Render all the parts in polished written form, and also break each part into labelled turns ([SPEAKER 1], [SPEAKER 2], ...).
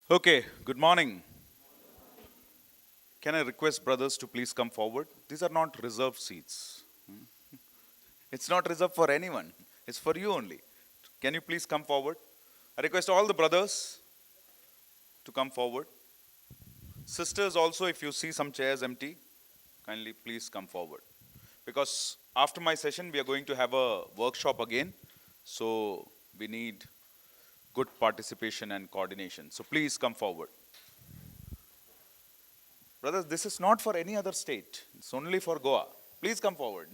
[SPEAKER 1] Okay, good morning. Can I request brothers to please come forward? These are not reserved seats. It's not reserved for anyone. It's for you only. Can you please come forward? I request all the brothers to come forward. Sisters also, if you see some chairs empty, kindly please come forward. Because after my session, we are going to have a workshop again. So we need good participation and coordination. So please come forward. Brothers, this is not for any other state. It's only for Goa. Please come forward.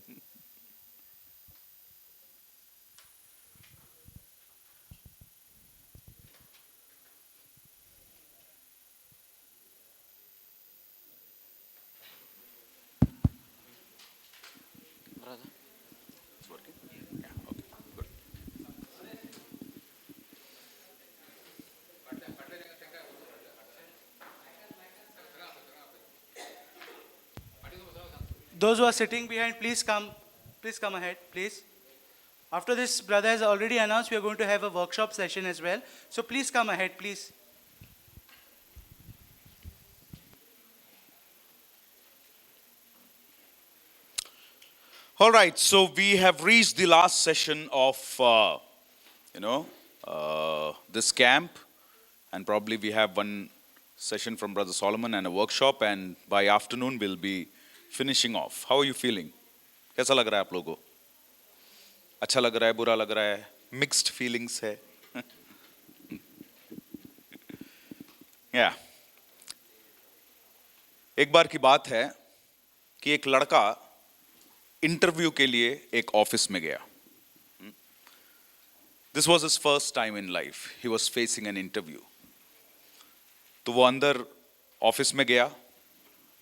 [SPEAKER 2] Brother.
[SPEAKER 1] It's working? Yeah, okay, good.
[SPEAKER 3] Those who are sitting behind, please come ahead, please. After this, brother has already announced we are going to have a workshop session as well. So please come ahead, please.
[SPEAKER 1] All right, so we have reached the last session of, this camp. And probably we have one session from Brother Solomon and a workshop. And by afternoon, we'll be finishing off. How are you feeling? कैसा लग रहा है आप लोगों को? अच्छा लग रहा है, बुरा लग रहा है, mixed feelings है. Yeah. एक बार की बात है कि एक लड़का इंटरव्यू के लिए एक ऑफिस में गया. This was his first time in life. He was facing an interview. तो वो अंदर ऑफिस में गया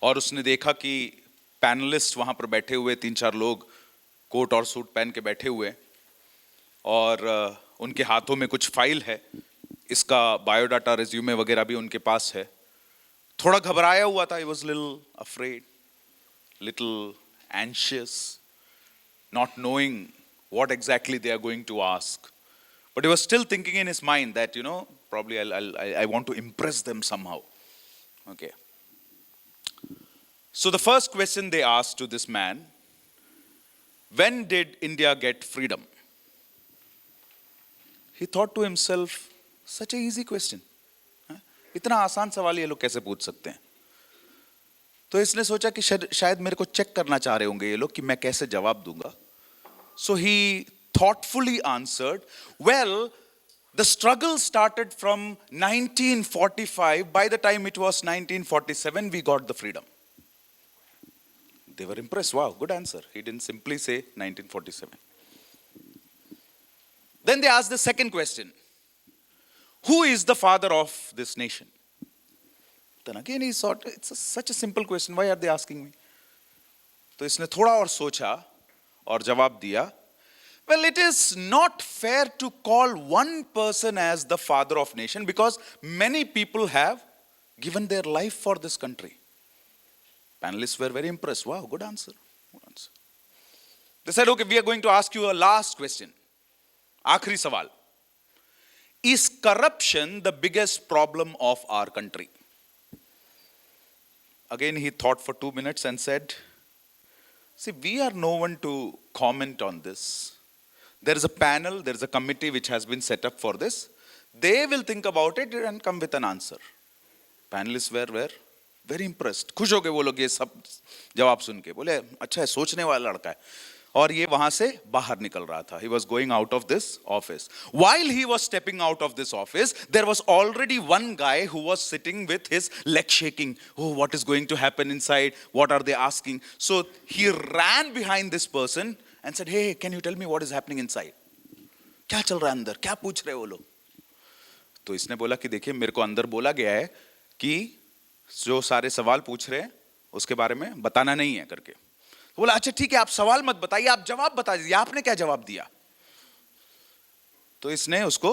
[SPEAKER 1] और उसने देखा कि पैनलिस्ट वहां पर बैठे हुए 3-4 लोग कोट और सूट पहन के बैठे हुए और उनके हाथों में कुछ फाइल है. इसका बायोडाटा रिज्यूमे वगैरह भी उनके पास है. थोड़ा घबराया हुआ था. He was little afraid, little anxious, not knowing what exactly they are going to ask. But he was still thinking in his mind that, probably I want to impress them somehow. Okay. So the first question they asked to this man, when did India get freedom? He thought to himself, such a easy question. इतना आसान सवाल ये लोग कैसे पूछ सकते हैं? तो इसने सोचा कि शायद मेरे को चेक करना चाह रहे होंगे ये लोग कि मैं कैसे जवाब दूंगा. So he thoughtfully answered, well the struggle started from 1945. By the time it was 1947 we got the freedom. They were impressed. Wow, good answer. He didn't simply say 1947. Then they asked the second question, who is the father of this nation? Then again he thought, such a simple question, why are they asking me? तो इसने थोड़ा और सोचा और जवाब दिया, well, it is not fair to call one person as the father of nation because many people have given their life for this country. Panelists were very impressed. Wow, good answer. Good answer. They said, okay, we are going to ask you a last question. आखिरी सवाल. Is corruption the biggest problem of our country? Again, he thought for 2 minutes and said, see, we are no one to comment on this. There is a panel, there is a committee which has been set up for this. They will think about it and come with an answer. Panelists were very impressed. खुश हो गए वो लोग ये सब जवाब सुन के. बोले, अच्छा है, सोचने वाला लड़का है. और ये वहां से बाहर निकल रहा था. He was going out of this office. While he was stepping out of this office, there was already one guy who was sitting with his leg shaking. Oh, what is going to happen inside? What are they asking? So he ran behind this person and said, hey, can you tell me what is happening inside? क्या चल रहा है अंदर? क्या पूछ रहे वो लोग? तो इसने बोला कि देखिए, मेरे को अंदर बोला गया है कि जो सारे सवाल पूछ रहे हैं उसके बारे में बताना नहीं है करके. तो बोला, अच्छा ठीक है, आप सवाल मत बताइए, आप जवाब बता दीजिए, आपने क्या जवाब दिया? तो इसने उसको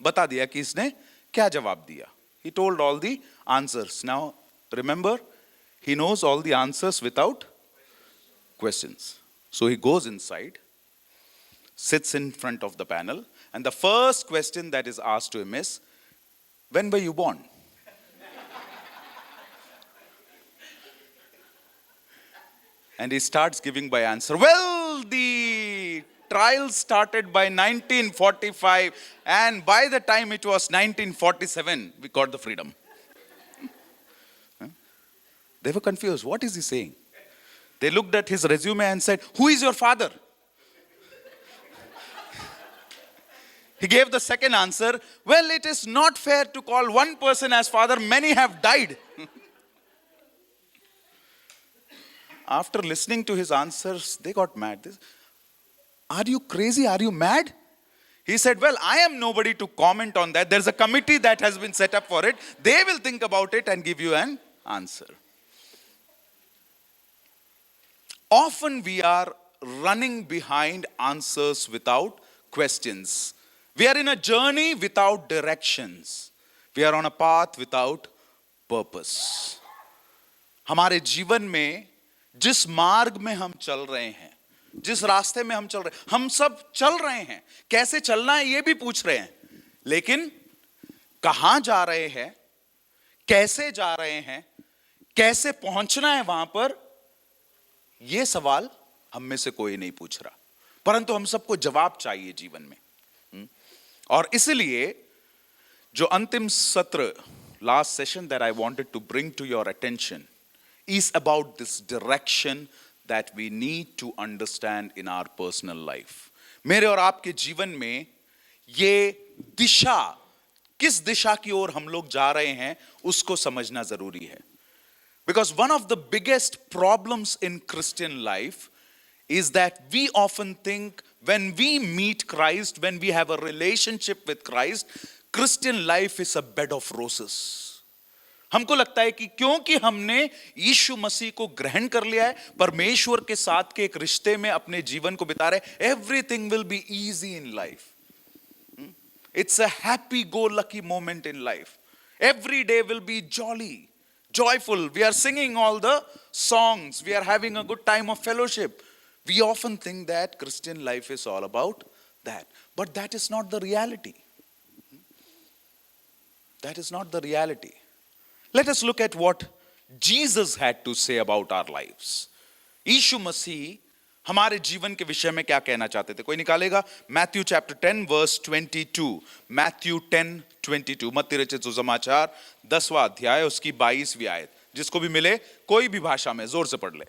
[SPEAKER 1] बता दिया कि इसने क्या जवाब दिया. He told all the answers. Now remember, he knows all the answers without questions. So he goes inside, sits in front of the panel, and the first question that is asked to him is, when were you born? And he starts giving by answer. Well, the trial started by 1945, and by the time it was 1947, we got the freedom. Huh? They were confused. What is he saying? They looked at his resume and said, "Who is your father?" He gave the second answer. Well, it is not fair to call one person as father. Many have died. After listening to his answers, they got mad. Are you crazy? Are you mad? He said, well, I am nobody to comment on that. There's a committee that has been set up for it. They will think about it and give you an answer. Often we are running behind answers without questions. We are in a journey without directions. We are on a path without purpose. हमारे जीवन में जिस मार्ग में हम चल रहे हैं, जिस रास्ते में हम चल रहे हैं, हम सब चल रहे हैं. कैसे चलना है ये भी पूछ रहे हैं, लेकिन कहां जा रहे हैं, कैसे जा रहे हैं, कैसे पहुंचना है वहां पर, यह सवाल हम में से कोई नहीं पूछ रहा. परंतु हम सबको जवाब चाहिए जीवन में. और इसलिए जो अंतिम सत्र, last session that I wanted to bring to your attention is about this direction that we need to understand in our personal life. मेरे और आपके जीवन में ये दिशा, किस दिशा की ओर हम लोग जा रहे हैं, उसको समझना जरूरी है. Because one of the biggest problems in Christian life is that we often think when we meet Christ, when we have a relationship with Christ, Christian life is a bed of roses. हमको लगता है कि क्योंकि हमने यीशु मसीह को ग्रहण कर लिया है, परमेश्वर के साथ के एक रिश्ते में अपने जीवन को बिता रहे, everything will be easy in life. It's a happy go lucky moment in life. Every day will be jolly, joyful. We are singing all the songs. We are having a good time of fellowship. We often think that Christian life is all about that. But that is not the reality. That is not the reality. Let us look at what Jesus had to say about our lives. यीशु मसीह हमारे जीवन के विषय में क्या कहना चाहते थे? कोई निकालेगा? Matthew chapter 10 verse 22. मैथ्यू 10:22. मत्ती रचित सुसमाचार 10वां अध्याय उसकी 22वीं आयत. जिसको भी मिले कोई भी भाषा में जोर से पढ़ ले.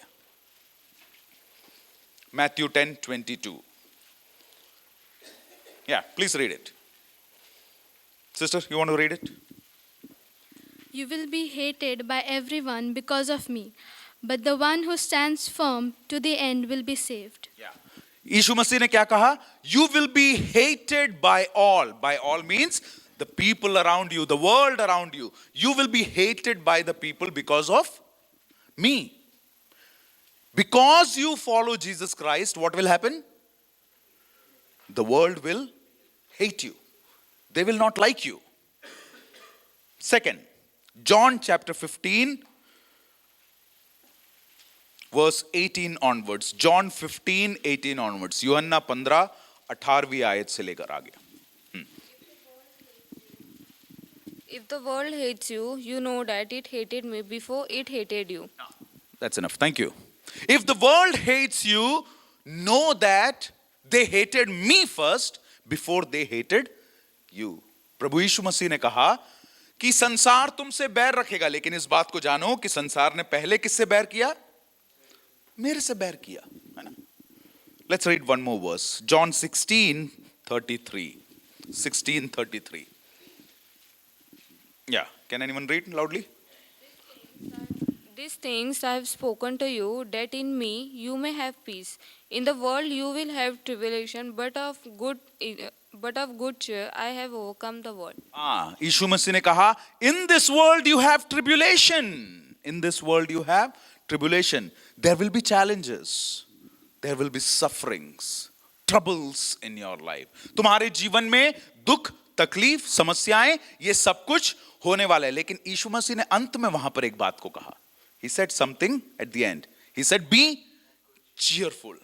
[SPEAKER 1] Matthew 10:22. Yeah, please read it. Sister, you want to read it?
[SPEAKER 4] You will be hated by everyone because of me, but the one who stands firm to the end will be saved.
[SPEAKER 1] Yeah. यीशु मसीह ने क्या कहा? You will be hated by all. By all means the people around you, the world around you. You will be hated by the people because of me. Because you follow Jesus Christ, what will happen? The world will hate you. They will not like you. Second, John chapter 15, verse 18 onwards. John 15:18 onwards. यूहन्ना 15, 18वीं आयत से लेकर आगे.
[SPEAKER 5] If the world hates you, you know that it hated me before it hated you.
[SPEAKER 1] That's enough. Thank you. If the world hates you, know that they hated me first before they hated you. प्रभु यीशु मसीह ने कहा कि संसार तुमसे बैर रखेगा, लेकिन इस बात को जानो कि संसार ने पहले किससे बैर किया? मेरे से बैर किया, है ना? Let's read one more verse. John 16:33. 16:33. Yeah, can anyone read loudly?
[SPEAKER 5] These things I have spoken to you, that in me you may have peace. In the world you will have tribulation, but of good cheer, I have overcome the world.
[SPEAKER 1] यीशु मसीह ने कहा, in this world you have tribulation. In this world you have tribulation. There will be challenges. There will be sufferings, troubles in your life. तुम्हारे जीवन में दुख, तकलीफ, समस्याएं, ये सब कुछ होने वाला है. लेकिन यीशु मसीह ने अंत में वहां पर एक बात को कहा. He said something at the end. He said, be cheerful.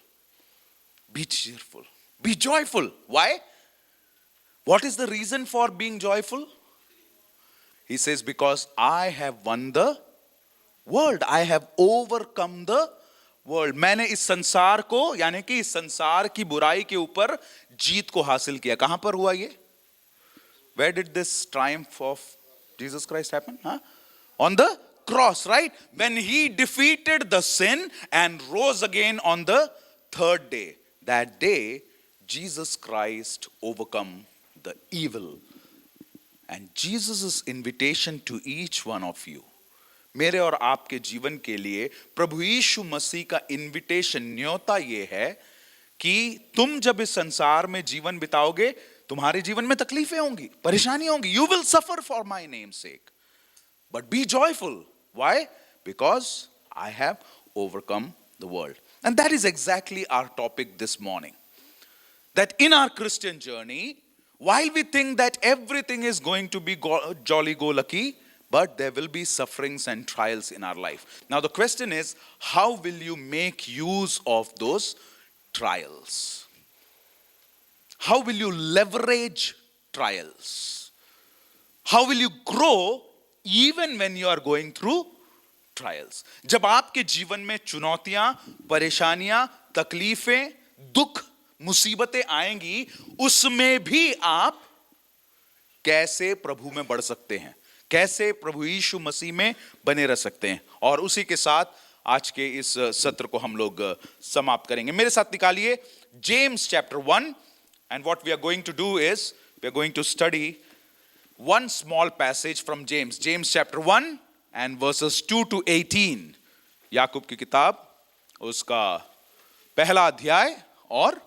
[SPEAKER 1] Be cheerful. Be joyful. Why? What is the reason for being joyful? He says, because I have won the world. I have overcome the world, मैंने इस संसार को, यानी कि इस संसार की बुराई के ऊपर जीत को हासिल किया। कहां पर हुआ ये? Where did this triumph of Jesus Christ happen? Huh? On the cross, right? When he defeated the sin and rose again on the third day. That day, Jesus Christ overcome the evil. And Jesus' invitation to each one of you, मेरे और आपके जीवन के लिए प्रभु यीशु मसीह का invitation, न्योता ये है कि तुम जब इस संसार में जीवन बिताओगे, तुम्हारे जीवन में तकलीफें होंगी, परेशानियां होंगी. You will suffer for my name's sake. But be joyful. Why? Because I have overcome the world. And that is exactly our topic this morning. That in our Christian journey, while we think that everything is going to be jolly-go-lucky, but there will be sufferings and trials in our life. Now the question is, how will you make use of those trials? How will you leverage trials? How will you grow even when you are going through trials? जब आपके जीवन में चुनौतियां, परेशानियां, तकलीफें, दुख, मुसीबतें आएंगी, उसमें भी आप कैसे प्रभु में बढ़ सकते हैं, कैसे प्रभु यीशु मसीह में बने रह सकते हैं. और उसी के साथ आज के इस सत्र को हम लोग समाप्त करेंगे. मेरे साथ निकालिए James chapter 1, and what we are going to do is we are going to study one small passage from James. James chapter 1 and verses 2 to 18. याकूब की किताब उसका पहला अध्याय और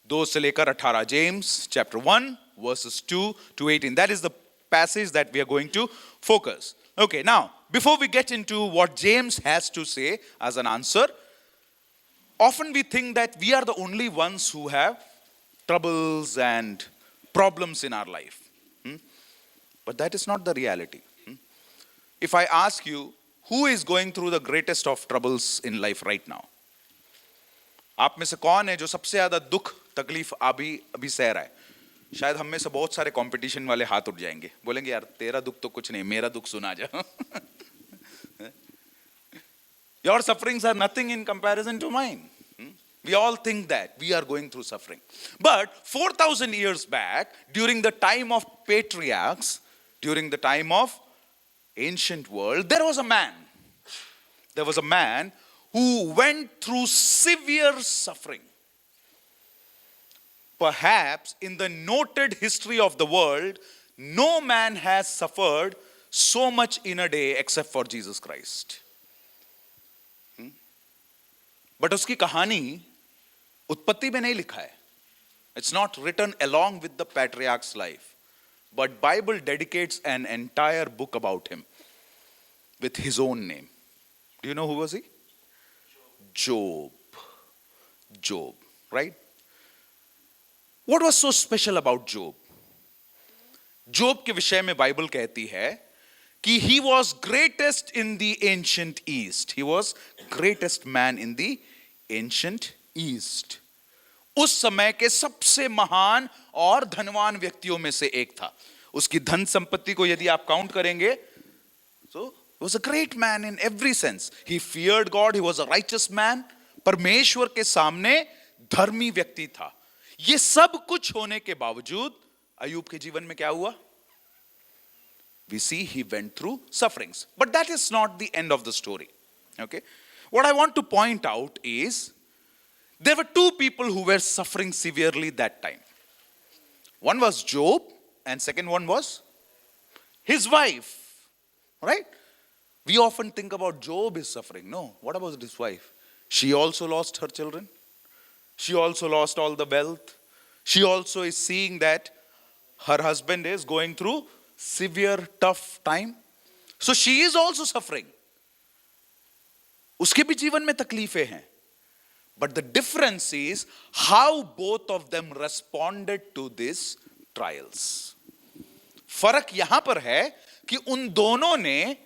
[SPEAKER 1] 2 से लेकर 18. James chapter 1 verses 2 to 18. That is the passage that we are going to focus. Okay, now before we get into what James has to say as an answer, often we think that we are the only ones who have troubles and problems in our life. But that is not the reality. If I ask you, who is going through the greatest of troubles in life right now? आप में से कौन है जो सबसे ज्यादा दुख तकलीफ अभी सह रहा है? शायद हम में से बहुत सारे कंपटीशन वाले हाथ उठ जाएंगे, बोलेंगे यार तेरा दुख तो कुछ नहीं, मेरा दुख सुना जा. Your sufferings are nothing in comparison to mine. We all think that we are going through suffering. But 4,000 years back, during the time of patriarchs, during the time of ancient world, there was a man. There was a man who went through severe suffering. Perhaps in the noted history of the world, no man has suffered so much in a day except for Jesus Christ. But उसकी कहानी उत्पत्ति में नहीं लिखा है. It's not written along with the patriarch's life. But Bible dedicates an entire book about him with his own name. Do you know who was he? Job. Job, right? What was so special about Job? Job के विषय में Bible कहती है कि he was greatest in the ancient east. He was greatest man in the ancient east. उस समय के सबसे महान और धनवान व्यक्तियों में से एक था. उसकी धन संपत्ति को यदि आप काउंट करेंगे, so he was a great man in every sense. He feared God. He was a righteous man. परमेश्वर के सामने धर्मी व्यक्ति था. ये सब कुछ होने के बावजूद अय्यूब के जीवन में क्या हुआ? We see he went through sufferings. But that is not the end of the story. Okay? What I want to point out is there were two people who were suffering severely that time. One was Job and second one was his wife. Right? We often think about Job is suffering. No. What about his wife? She also lost her children. She also lost all the wealth. She also is seeing that her husband is going through severe, tough time. So she is also suffering. उसके भी जीवन में तकलीफें हैं. But the difference is how both of them responded to these trials. फर्क यहां पर है कि उन दोनों ने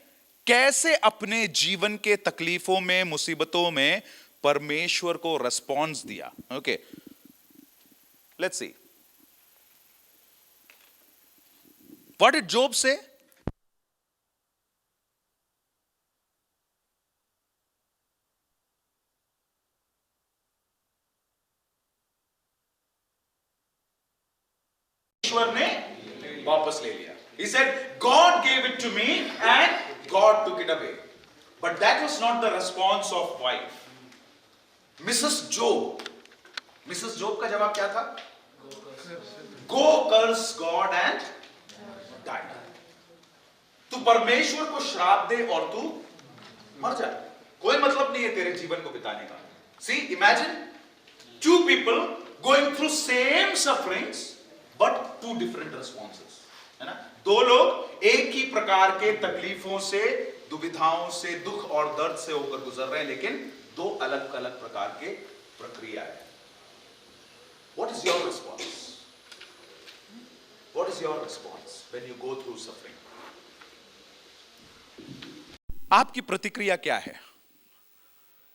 [SPEAKER 1] कैसे अपने जीवन के तकलीफों में, मुसीबतों में परमेश्वर को रेस्पॉन्स दिया. Okay. Let's see. What did Job say? परमेश्वर ने वापस ले लिया. He said, God gave it to me and God took it away. But that was not the response of wife. Mrs. Job. Mrs. Job का जवाब क्या था? Go curse God and die. तू परमेश्वर को श्राप दे और तू मर जा. कोई मतलब नहीं है तेरे जीवन को बिताने का. See, imagine two people going through same sufferings but two different responses. है ना? दो लोग एक ही प्रकार के तकलीफों से, दुविधाओं से, दुख और दर्द से होकर गुजर रहे हैं, लेकिन दो अलग अलग प्रकार के प्रक्रिया है. What is your response? What is your response when you go through suffering? आपकी प्रतिक्रिया क्या है?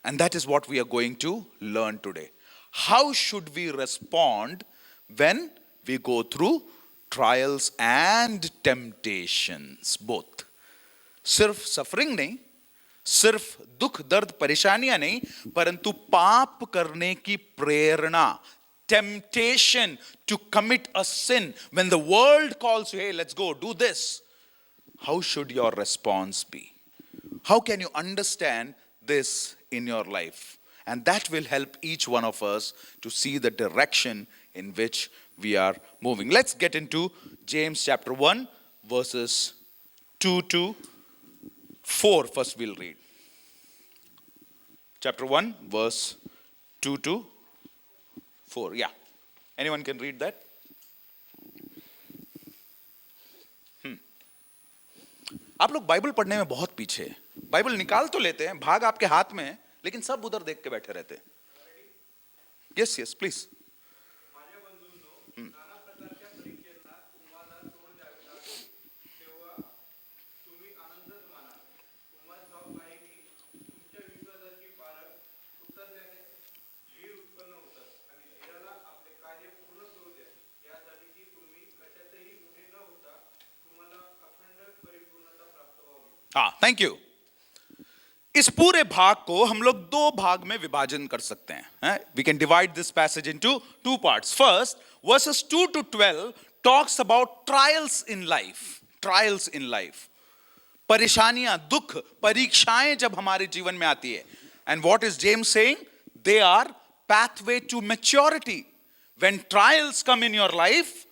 [SPEAKER 1] And that is what we are going to learn today. How should we respond when we go through trials and temptations? Both. सिर्फ suffering नहीं, सिर्फ दुख दर्द परेशानियां नहीं, परंतु पाप करने की प्रेरणा, temptation to commit a sin. When the world calls you, hey, let's go, do this. How should your response be? How can you understand this in your life? And that will help each one of us to see the direction in which we are moving. Let's get into James chapter 1, verses 2 to 4. First we'll read. Chapter 1, verse 2 to 4. Yeah. Anyone can read that? आप लोग Bible पढ़ने में बहुत पीछे हैं. Bible निकाल तो लेते हैं, भाग आपके हाथ में है, लेकिन सब उधर देख के बैठे रहते हैं. Yes yes please. हाँ, थैंक यू. इस पूरे भाग को हम लोग दो भाग में विभाजन कर सकते हैं. We can divide this passage into two parts. First, verses 2 to 12 talks about trials in life. Trials in life. परेशानियां, दुख, परीक्षाएं जब हमारे जीवन में आती है. And what is James saying? They are pathway to maturity. When trials come in your life,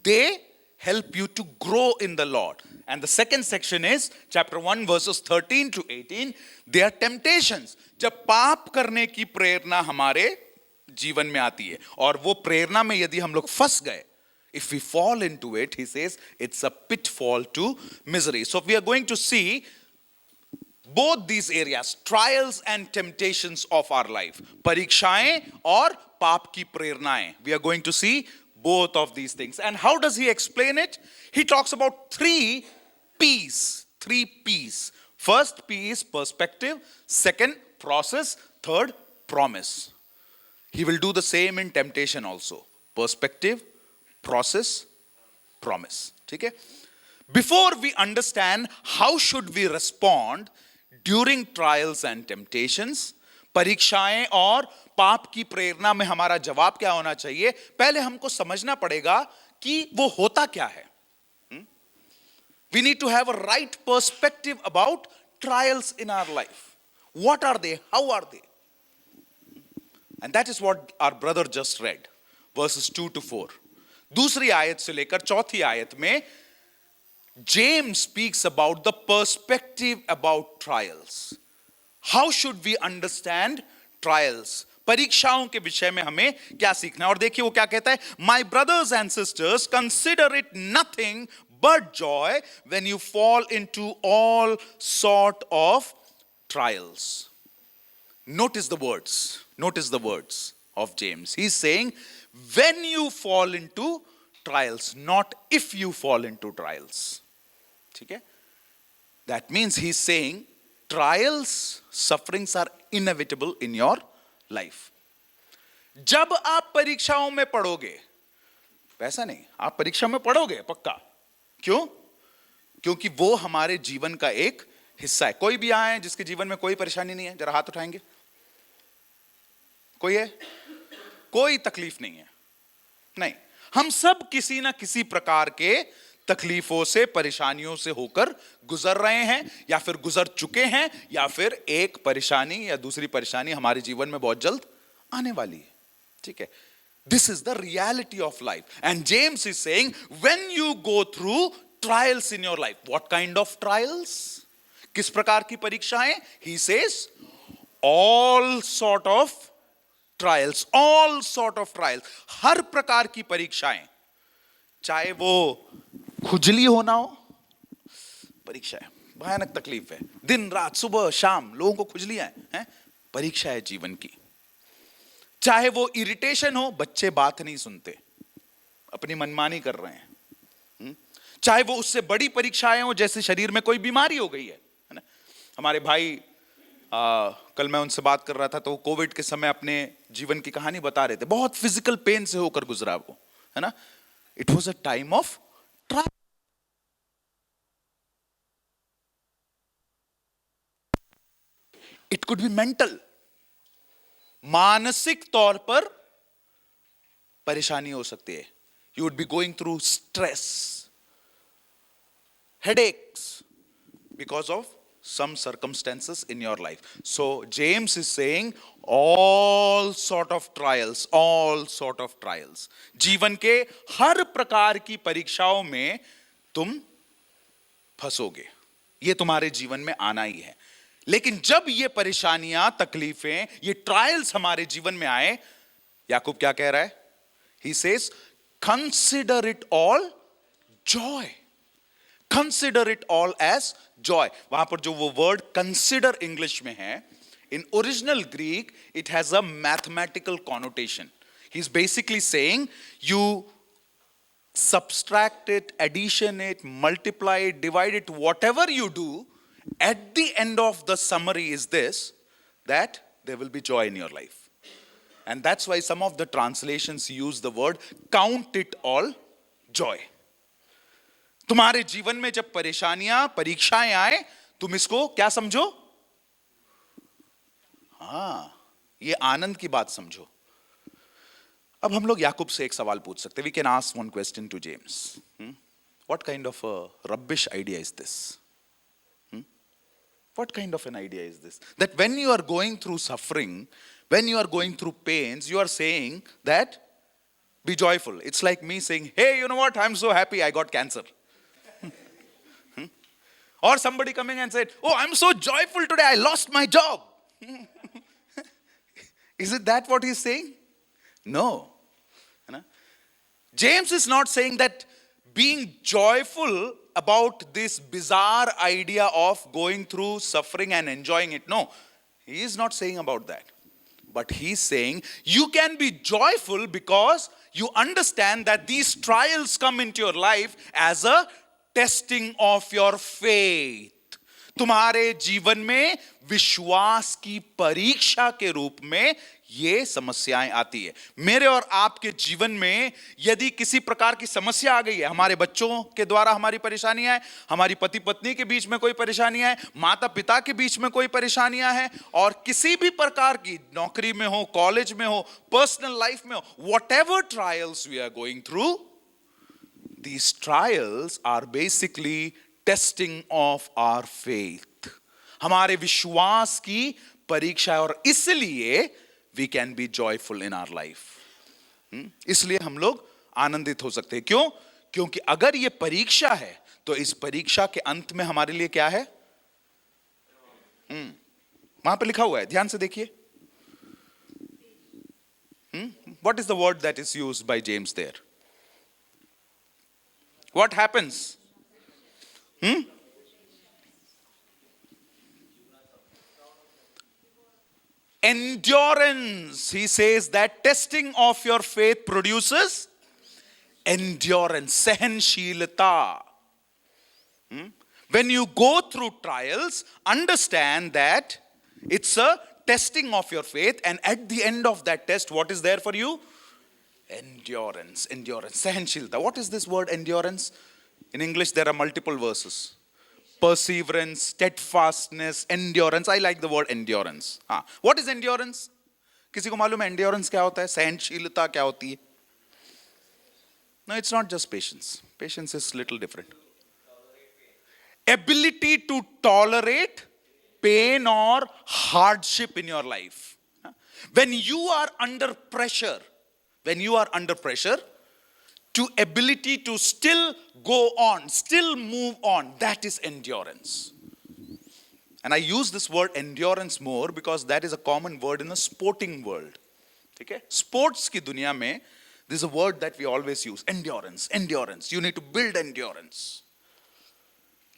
[SPEAKER 1] they help you to grow in the Lord. And the second section is chapter 1 verses 13 to 18. They are temptations. जब पाप करने की प्रेरणा हमारे जीवन में आती है और वो प्रेरणा में यदि हम लोग फंस गए, if we fall into it, he says it's a pitfall to misery. So we are going to see both these areas, trials and temptations of our life. परीक्षाएं और पाप की प्रेरणाएं. We are going to see both of these things. And how does he explain it? He talks about three P's. Three P's. First P is perspective. Second, process. Third, promise. He will do the same in temptation also. Perspective, process, promise. Okay? Before we understand how should we respond during trials and temptations, परीक्षाएं और पाप की प्रेरणा में हमारा जवाब क्या होना चाहिए, पहले हमको समझना पड़ेगा कि वो होता क्या है. We need to have a right perspective about trials in our life. What are they? How are they? And that is what our brother just read. Verses 2 to 4. दूसरी आयत से लेकर चौथी आयत में James speaks about the perspective about trials. How should we understand trials? परीक्षाओं के विषय में हमें क्या सीखना है. और देखिए वो क्या कहता है. My brothers and sisters, consider it nothing but joy when you fall into all sort of trials. Notice the words. Notice the words of James. He's saying when you fall into trials, not if you fall into trials. Okay? That means he's saying trials, sufferings are inevitable in your life. जब आप परीक्षाओं में पढ़ोगे, वैसा नहीं, आप परीक्षा में पढ़ोगे पक्का. क्यों? क्योंकि वो हमारे जीवन का एक हिस्सा है. कोई भी आए जिसके जीवन में कोई परेशानी नहीं है, जरा हाथ उठाएंगे. कोई है? कोई तकलीफ नहीं है? नहीं. हम सब किसी ना किसी प्रकार के तकलीफों से, परेशानियों से होकर गुजर रहे हैं, या फिर गुजर चुके हैं, या फिर एक परेशानी या दूसरी परेशानी हमारे जीवन में बहुत जल्द आने वाली है. ठीक है. This is the reality of life. And James is saying, when you go through trials in your life, what kind of trials? किस प्रकार की परीक्षाएं? He says, all sort of trials, all sort of trials. हर प्रकार की परीक्षाएं, चाहे वो खुजली होना हो, परीक्षा है, भयानक तकलीफ है, दिन रात सुबह शाम लोगों को खुजलियां हैं, परीक्षा है जीवन की. चाहे वो इरिटेशन हो, बच्चे बात नहीं सुनते, अपनी मनमानी कर रहे हैं. चाहे वो उससे बड़ी परीक्षाएं हो, जैसे शरीर में कोई बीमारी हो गई है ना. हमारे भाई कल मैं उनसे बात कर रहा था, तो वो कोविड के समय अपने जीवन की कहानी बता रहे थे. बहुत फिजिकल पेन से होकर गुजरा वो, है ना. It was a time of trial. It could be mental, मानसिक तौर पर परेशानी हो सकती है. You would be going through stress, headaches, because of some circumstances in your life. So James is saying all sort of trials, all sort of trials. जीवन के हर प्रकार की परीक्षाओं में तुम फंसोगे, ये तुम्हारे जीवन में आना ही है. लेकिन जब ये परेशानियां, तकलीफें, ये ट्रायल्स हमारे जीवन में आए, याकूब क्या कह रहा है? He says, consider it all joy. Consider it all as joy. वहां पर जो वो वर्ड consider इंग्लिश में है, in original Greek it has a mathematical connotation. He's basically saying you subtract it, addition it, multiply it, divide it, whatever you do, at the end of the summary is this, that there will be joy in your life. And that's why some of the translations use the word count it all joy. तुम्हारे जीवन में जब परेशानियां, परीक्षाएं आए, तुम इसको क्या समझो? ये आनंद की बात समझो. अब हम लोग याकूब से एक सवाल पूछ सकते हैं. We can ask one question to James. What kind of a rubbish idea is this? What kind of an idea is this? That when you are going through suffering, when you are going through pains, you are saying that be joyful. It's like me saying, hey, you know what? I'm so happy I got cancer. Or somebody coming and said, oh, I'm so joyful today, I lost my job. Is it that what he's saying? No. James is not saying that being joyful about this bizarre idea of going through suffering and enjoying it. No, he is not saying about that. But he's saying you can be joyful because you understand that these trials come into your life as a testing of your faith. तुम्हारे जीवन में विश्वास की परीक्षा के रूप में ये समस्याएं आती है. मेरे और आपके जीवन में यदि किसी प्रकार की समस्या आ गई है, हमारे बच्चों के द्वारा हमारी परेशानियां हैं, हमारी पति पत्नी के बीच में कोई परेशानियां हैं, माता पिता के बीच में कोई परेशानियां हैं, और किसी भी प्रकार की, नौकरी में हो, कॉलेज में हो, पर्सनल लाइफ में हो, whatever trials we are going through, these trials are basically testing of our faith. हमारे विश्वास की परीक्षा, और इसलिए we can be joyful in our life. इसलिए हम लोग आनंदित हो सकते हैं. क्यों? क्योंकि अगर ये परीक्षा है, तो इस परीक्षा के अंत में हमारे लिए क्या है? वहां पे लिखा हुआ है, ध्यान से देखिए. What is the word that is used by James there? What happens? Endurance. He says that testing of your faith produces endurance, सहनशीलता. When you go through trials, understand that it's a testing of your faith, and at the end of that test, what is there for you? Endurance, endurance, सहनशीलता. What is this word endurance? In English, there are multiple verses. Perseverance, steadfastness, endurance. I like the word endurance. What is endurance? किसी को मालूम है endurance क्या होता है? सहनशीलता क्या होती है? No, it's not just patience. Patience is little different. Ability to tolerate pain or hardship in your life. When you are under pressure, to ability to still go on, still move on, that is endurance. And I use this word endurance more because that is a common word in the sporting world. Okay? Sports की दुनिया में, this is a word that we always use, endurance, endurance. You need to build endurance.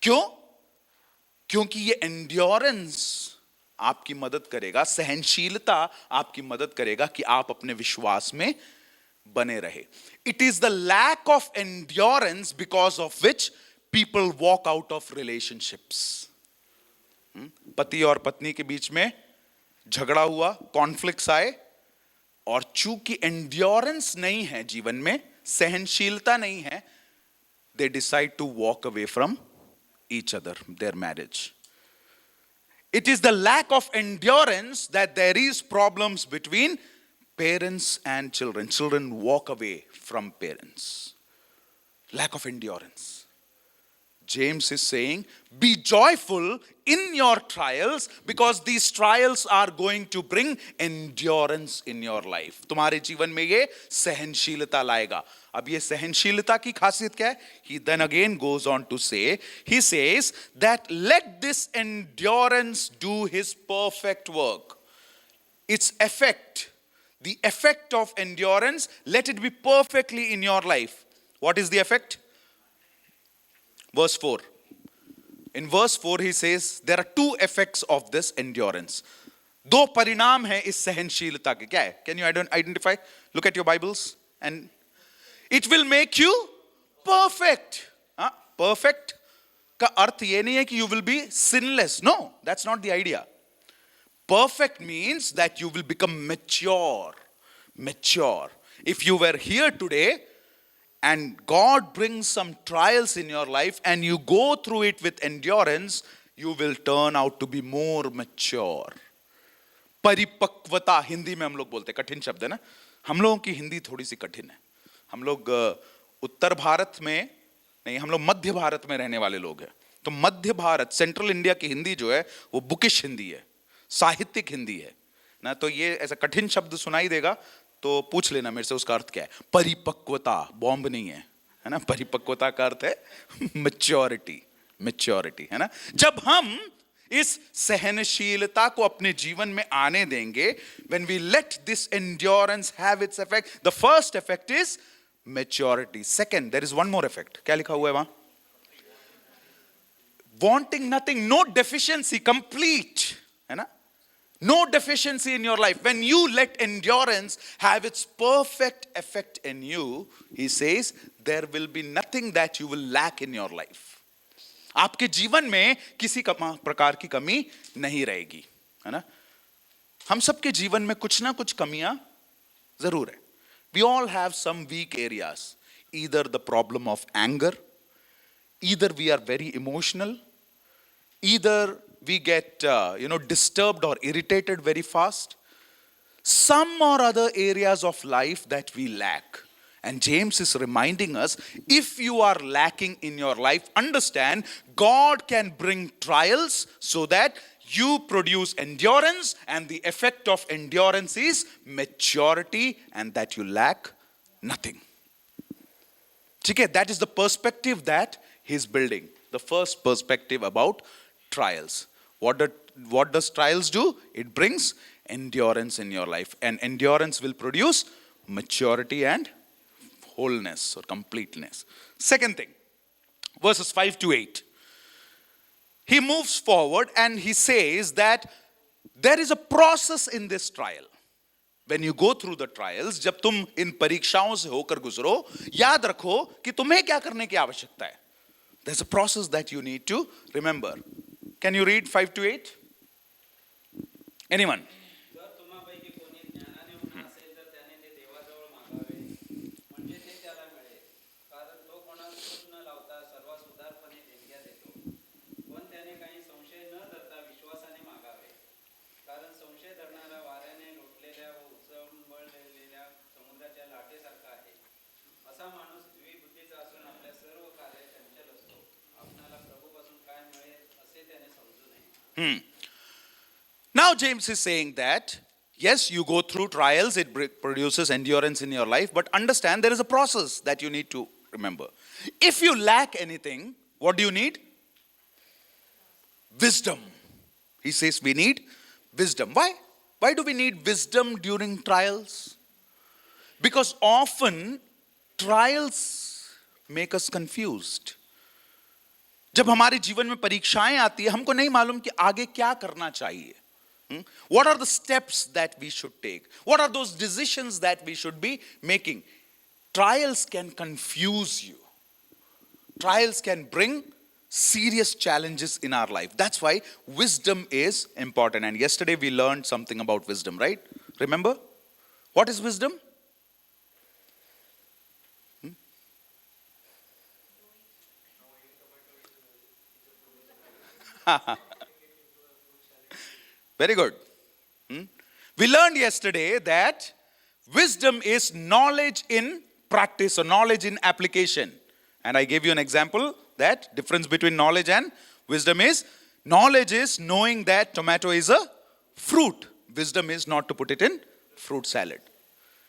[SPEAKER 1] क्यों? क्योंकि ये endurance आपकी मदद करेगा, सहनशीलता आपकी मदद करेगा कि आप अपने विश्वास में बने रहे. It is the lack of endurance because of which people walk out of relationships. पति और पत्नी के बीच में झगड़ा हुआ, कॉन्फ्लिक्ट्स आए, और चूंकि एंड्योरेंस नहीं है जीवन में, सहनशीलता नहीं है, they decide to walk away from each other, their marriage. It is the lack of endurance that there is problems between parents and children. Children walk away from parents. Lack of endurance. James is saying, be joyful in your trials because these trials are going to bring endurance in your life. तुम्हारे जीवन में ये सहनशीलता लाएगा. अब ये सहनशीलता की खासियत क्या है? He then again goes on to say, he says that let this endurance do his perfect work. Its effect, the effect of endurance, let it be perfectly in your life. What is the effect? Verse 4. In verse 4 he says there are two effects of this endurance. दो परिणाम हैं इस सहनशीलता के. क्या है? Can you identify? Look at your Bibles. And it will make you perfect. Perfect का अर्थ ये नहीं है कि you will be sinless. No, that's not the idea. Perfect means that you will become mature. Mature. If you were here today and God brings some trials in your life and you go through it with endurance, you will turn out to be more mature. परिपक्वता हिंदी में हम लोग बोलते हैं, कठिन शब्द है ना. हम लोगों की हिंदी थोड़ी सी कठिन है. हम लोग उत्तर भारत में नहीं, हम लोग मध्य भारत में रहने वाले लोग हैं. तो मध्य भारत, सेंट्रल इंडिया की हिंदी जो है वो बुकिश हिंदी है, साहित्यिक हिंदी है ना. तो ये ऐसा कठिन शब्द सुनाई देगा तो पूछ लेना मेरे से उसका अर्थ क्या है. परिपक्वता बॉम्ब नहीं है, है ना. परिपक्वता का अर्थ है मैच्योरिटी. मैच्योरिटी है ना. जब हम इस सहनशीलता को अपने जीवन में आने देंगे, when we let this endurance have its effect, the first effect is maturity. Second, there is one more effect. क्या लिखा हुआ है वहां? Wanting nothing, no deficiency, complete, है ना. No deficiency in your life. When you let endurance have its perfect effect in you, he says, there will be nothing that you will lack in your life. आपके जीवन में किसी प्रकार की कमी नहीं रहेगी, है ना. हम सबके जीवन में कुछ ना कुछ कमियां जरूर है. We all have some weak areas. Either the problem of anger, either we are very emotional, either we get disturbed or irritated very fast. Some or other areas of life that we lack. And James is reminding us, if you are lacking in your life, understand God can bring trials so that you produce endurance, and the effect of endurance is maturity, and that you lack nothing. Okay, that is the perspective that he's building. The first perspective about trials. What does trials do? It brings endurance in your life, and endurance will produce maturity and wholeness or completeness. Second thing, verses 5 to 8. He moves forward and he says that there is a process in this trial. When you go through the trials, जब तुम इन परीक्षाओं से होकर गुजरो, याद रखो कि तुम्हें क्या करने की आवश्यकता है. There's a process that you need to remember. Can you read 5 to 8? Anyone?
[SPEAKER 2] जर तुम्हापैकी कोणी ज्ञानाने होणं असेल तर त्याने ते देवाजवळ मागावे, म्हणजे ते त्याला मिळेल. कारण तो कोणाला शोध न लावता सर्वांस उदारपणे देणग्या देतो. पण त्याने काही संशय न धरता विश्वासाने मागावे. कारण संशय धरणारा वाऱ्याने लोटलेल्या व उचंबळलेल्या समुद्राच्या लाटेसारखा आहे. असा माणूस
[SPEAKER 1] Now, James is saying that, yes, you go through trials, it produces endurance in your life, but understand there is a process that you need to remember. If you lack anything, what do you need? Wisdom. He says we need wisdom. Why? Why do we need wisdom during trials? Because often trials make us confused. जब हमारे जीवन में परीक्षाएं आती है, हमको नहीं मालूम कि आगे क्या करना चाहिए. What are the steps that we should take? What are those decisions that we should be making? Trials can confuse you. Trials can bring serious challenges in our life. That's why wisdom is important. And yesterday we learned something about wisdom, right? Remember? What is wisdom? Very good. We learned yesterday that wisdom is knowledge in practice or knowledge in application. And I gave you an example that difference between knowledge and wisdom is knowledge is knowing that tomato is a fruit. Wisdom is not to put it in fruit salad.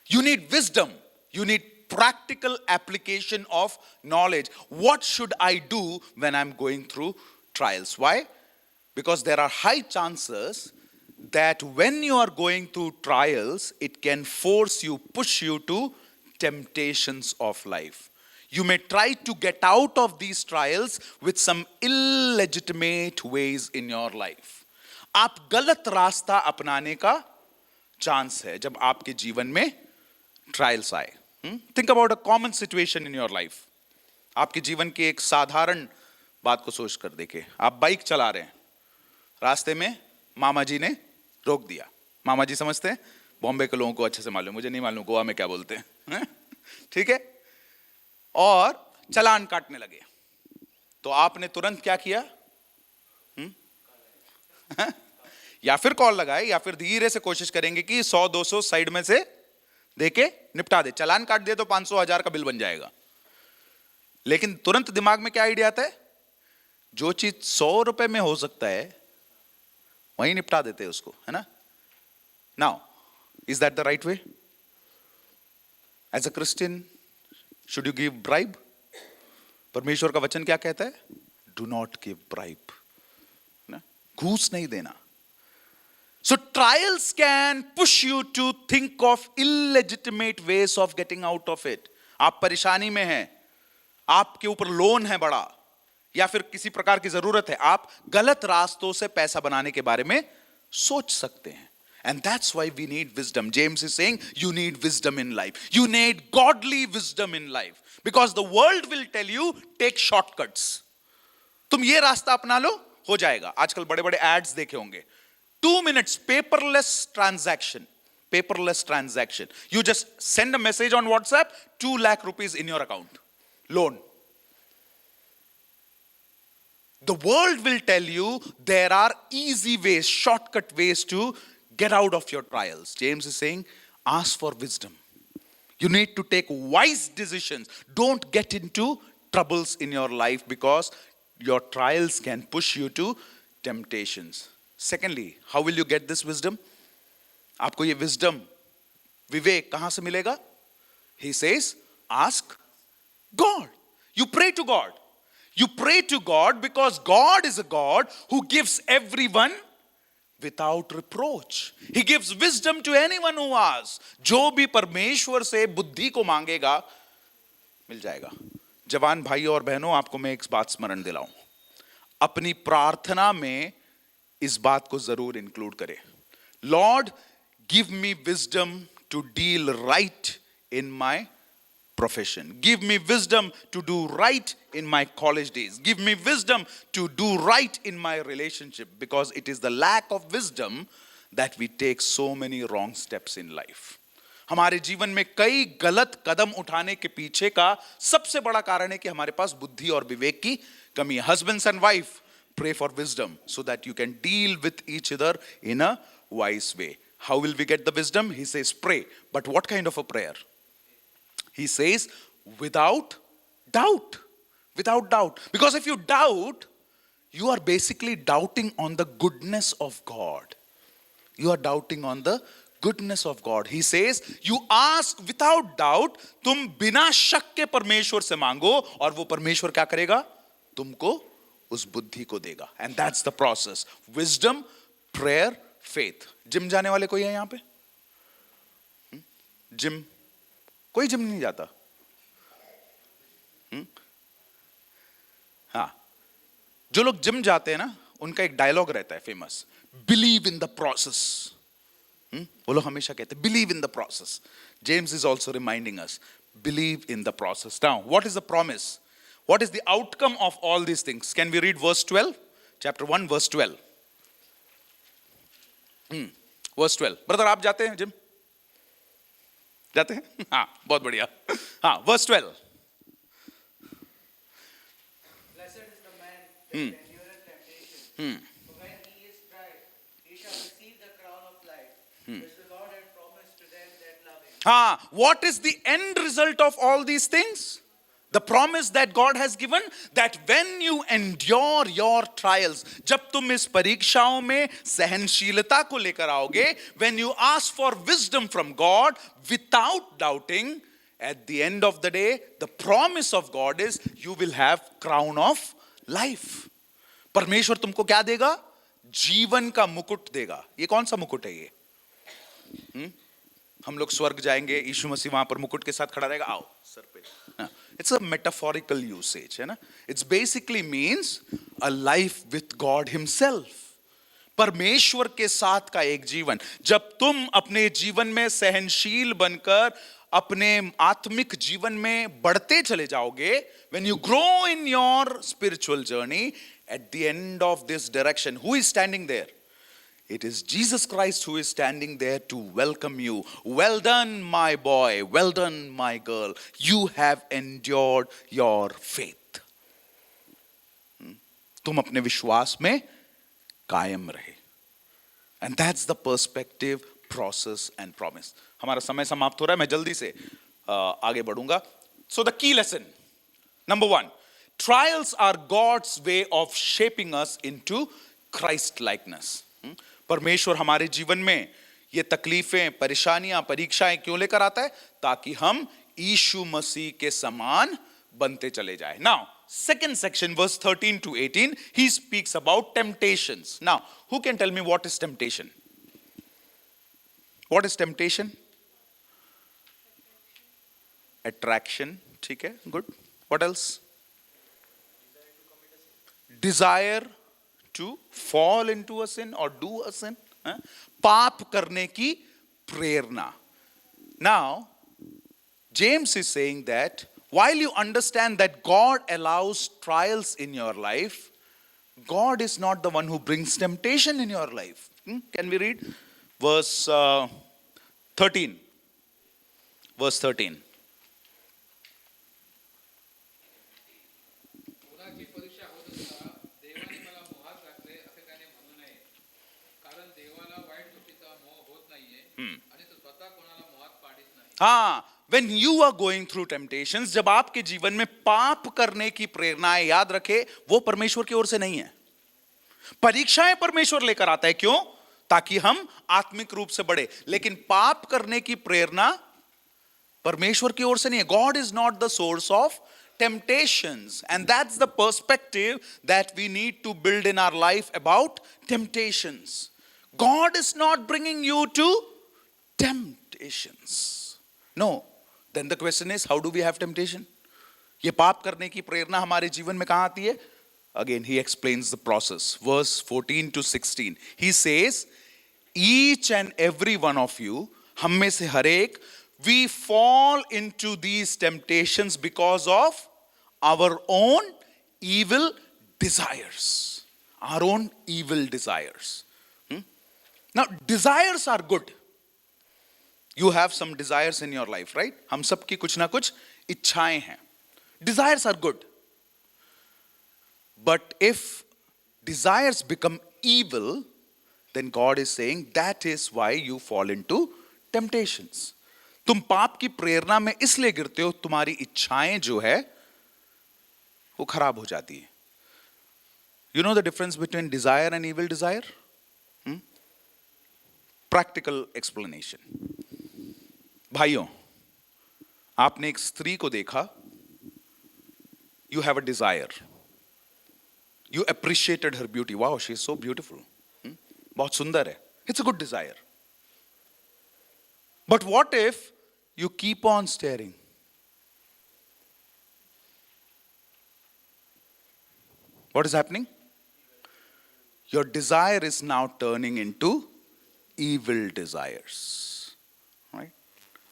[SPEAKER 1] You need wisdom. You need practical application of knowledge. What should I do when I'm going through trials? Why? Because there are high chances that when you are going through trials, it can force you, push you to temptations of life. You may try to get out of these trials with some illegitimate ways in your life. आप गलत रास्ता अपनाने का chance है जब आपके जीवन में ट्रायल्स आए. Think about a common situation in your life. आपके जीवन की एक साधारण बात को सोच कर देखें. आप बाइक चला रहे हैं, रास्ते में मामा जी ने रोक दिया. मामा जी समझते हैं, बॉम्बे के लोगों को अच्छे से मालूम, मुझे नहीं मालूम गोवा में क्या बोलते हैं. ठीक है, और चालान काटने लगे. तो आपने तुरंत क्या किया? या फिर कॉल लगाए या फिर धीरे से कोशिश करेंगे कि 100-200 साइड में से देके निपटा दे. चालान काट दे तो 500-1000 का बिल बन जाएगा. लेकिन तुरंत दिमाग में क्या आइडिया आता है? जो चीज 100 रुपए में हो सकता है वहीं निपटा देते हैं उसको, है ना? Now, is that the right way? As a Christian, should you give bribe? परमेश्वर का वचन क्या कहता है? Do not give bribe. घूस नहीं देना. So trials can push you to think of illegitimate ways of getting out of it. आप परेशानी में हैं, आपके ऊपर लोन है बड़ा, या फिर किसी प्रकार की जरूरत है, आप गलत रास्तों से पैसा बनाने के बारे में सोच सकते हैं. And that's why we need wisdom. James is saying you need wisdom in life. You need godly wisdom in life. Because the world will tell you take shortcuts. तुम ये रास्ता अपना लो, हो जाएगा. आजकल बड़े बड़े एड्स देखे होंगे. 2 minutes, paperless transaction. Paperless transaction. You just send a message on WhatsApp, 2 lakh rupees in your account. Loan. The world will tell you there are easy ways, shortcut ways to get out of your trials. James is saying, ask for wisdom. You need to take wise decisions. Don't get into troubles in your life because your trials can push you to temptations. Secondly, how will you get this wisdom? आपको ये wisdom, विवेक कहां से मिलेगा? He says, ask God. You pray to God. You pray to God because God is a God who gives everyone without reproach. He gives wisdom to anyone who asks. जो भी परमेश्वर से बुद्धि को मांगेगा मिल जाएगा. जवान भाइयों और बहनों, आपको मैं एक बात स्मरण दिलाऊं. अपनी प्रार्थना में इस बात को जरूर इंक्लूड करें. Lord, give me wisdom to deal right in my profession. Give me wisdom to do right in my college days. Give me wisdom to do right in my relationship, because it is the lack of wisdom that we take so many wrong steps in life. हमारे जीवन में कई गलत कदम उठाने के पीछे का सबसे बड़ा कारण है कि हमारे पास बुद्धि और विवेक की कमी है. Husbands and wife, pray for wisdom so that you can deal with each other in a wise way. How will we get the wisdom? He says pray. But what kind of a prayer? He says without doubt. Without doubt. Because if you doubt, you are basically doubting on the goodness of God. You are doubting on the goodness of God. He says, you ask without doubt, तुम बिना शक के परमेश्वर से मांगो और वो परमेश्वर क्या करेगा? तुमको उस बुद्धि को देगा. And that's the process. Wisdom, prayer, faith. Gym जाने वाले कोई है यहां पे? जिम? कोई जिम नहीं जाता? हाँ, जो लोग जिम जाते हैं ना, उनका एक डायलॉग रहता है famous, believe in the process. वो लोग हमेशा कहते हैं believe in the process. James is also reminding us, believe in the process. Now what is the promise? What is the outcome of all these things? Can we read verse 12? Chapter 1 verse 12. Verse 12. Brother आप जाते हैं gym? जाते हैं? हाँ, बहुत बढ़िया. हाँ, verse 12.
[SPEAKER 3] Blessed is the man that endureth temptation. For when he is tried, he shall receive the crown of life, which the Lord had promised to them that love him.
[SPEAKER 1] Ah, what is the end result of all these things? The promise that God has given, that when you endure your trials, जब तुम इस परीक्षाओं में सहनशीलता को लेकर आओगे, when you ask for wisdom from God without doubting, at the end of the day, the promise of God is you will have crown of life. परमेश्वर तुमको क्या देगा? जीवन का मुकुट देगा. ये कौन सा मुकुट है ये? हम लोग स्वर्ग जाएंगे, यीशु मसीह वहां पर मुकुट के साथ खड़ा रहेगा, आओ सर पे. It's a metaphorical usage, है ना? It's basically means a life with God Himself. परमेश्वर के साथ का एक जीवन. जब तुम अपने जीवन में सहनशील बनकर अपने आत्मिक जीवन में बढ़ते चले जाओगे, when you grow in your spiritual journey, at the end of this direction, who is standing there? It is Jesus Christ who is standing there to welcome you. Well done, my boy. Well done, my girl. You have endured your faith. तुम अपने विश्वास में कायम रहे. And that's the perspective, process and promise. हमारा समय समाप्त हो रहा है, मैं जल्दी से आगे बढ़ूंगा. So the key lesson, number 1, trials are God's way of shaping us into Christ likeness. परमेश्वर हमारे जीवन में ये तकलीफें, परेशानियां, परीक्षाएं क्यों लेकर आता है? ताकि हम यीशु मसीह के समान बनते चले जाए. Now, second section, verse 13 to 18, he speaks about temptations. Now, who can tell me what is temptation? What is temptation? Attraction. ठीक है, good. What else? Desire to fall into a sin or do a sin. पाप करने की प्रेरणा. Now, James is saying that while you understand that God allows trials in your life, God is not the one who brings temptation in your life. Can we read verse 13? Verse 13.
[SPEAKER 2] कोणाची परीक्षा होत असता देवाने मला मोहात घातले असे त्याने म्हणू नये, कारण देवाला वाईट गोष्टीचा मोह होत नाहीये आणि तो स्वतः कोणाला मोहात पाडित नाही.
[SPEAKER 1] हाँ, when you are going through temptations, जब आपके जीवन में पाप करने की प्रेरणाएं, याद रखे वो परमेश्वर की ओर से नहीं है. परीक्षाएं परमेश्वर लेकर आता है. क्यों? ताकि हम आत्मिक रूप से बढ़े. लेकिन पाप करने की प्रेरणा परमेश्वर की ओर से नहीं है. God is not the source of temptations, and that's the perspective that we need to build in our life about temptations. God is not bringing you to temptations. No. Then the question is, how do we have temptation? ये पाप करने की प्रेरणा हमारे जीवन में कहां आती है? Again, he explains the process. Verse 14 to 16. He says, each and every one of you, हम में से हर एक, we fall into these temptations because of our own evil desires. Our own evil desires. Now, desires are good. You have some desires in your life, right? हम सबकी कुछ ना कुछ इच्छाएं हैं. Desires are good. But if desires become evil, then God is saying that is why you fall into temptations. तुम पाप की प्रेरणा में इसलिए गिरते हो, तुम्हारी इच्छाएं जो है वो खराब हो जाती है. You know the difference between desire and evil desire? Practical explanation. भाइयों, आपने एक स्त्री को देखा, you have a desire. You appreciated her beauty. Wow, she is so beautiful. बहुत सुंदर है. It's a good desire. But what if you keep on staring? What is happening? Your desire is now turning into evil desires. Right?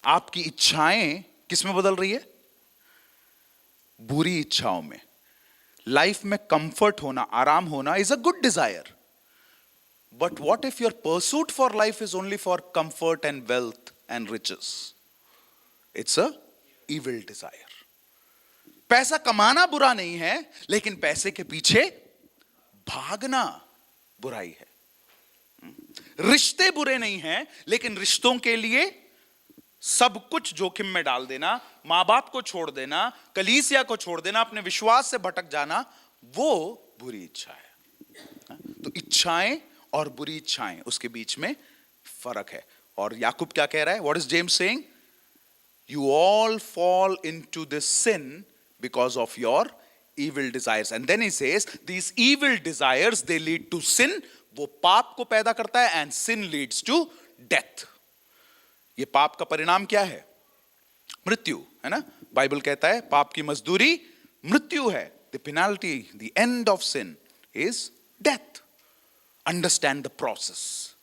[SPEAKER 1] आपकी इच्छाएं किस में बदल रही है? बुरी इच्छाओं में. लाइफ में कंफर्ट होना, आराम होना is a good desire. But what if your pursuit for life is only for comfort and wealth and riches? It's a evil desire. पैसा कमाना बुरा नहीं है, लेकिन पैसे के पीछे भागना बुराई है. रिश्ते बुरे नहीं हैं, लेकिन रिश्तों के लिए सब कुछ जोखिम में डाल देना, मां बाप को छोड़ देना, कलीसिया को छोड़ देना, अपने विश्वास से भटक जाना, वो बुरी इच्छा है. तो इच्छाएं और बुरी इच्छाएं, उसके बीच में फर्क है. और याकूब क्या कह रहा है? What is James saying? You all fall into this sin because of your evil desires. And then he says, these evil desires, they lead to sin. वो पाप को पैदा करता है, and sin leads to death. ये पाप का परिणाम क्या है? मृत्यु, है ना? बाइबल कहता है पाप की मजदूरी मृत्यु है. The penalty, the end of sin is death. Understand the process.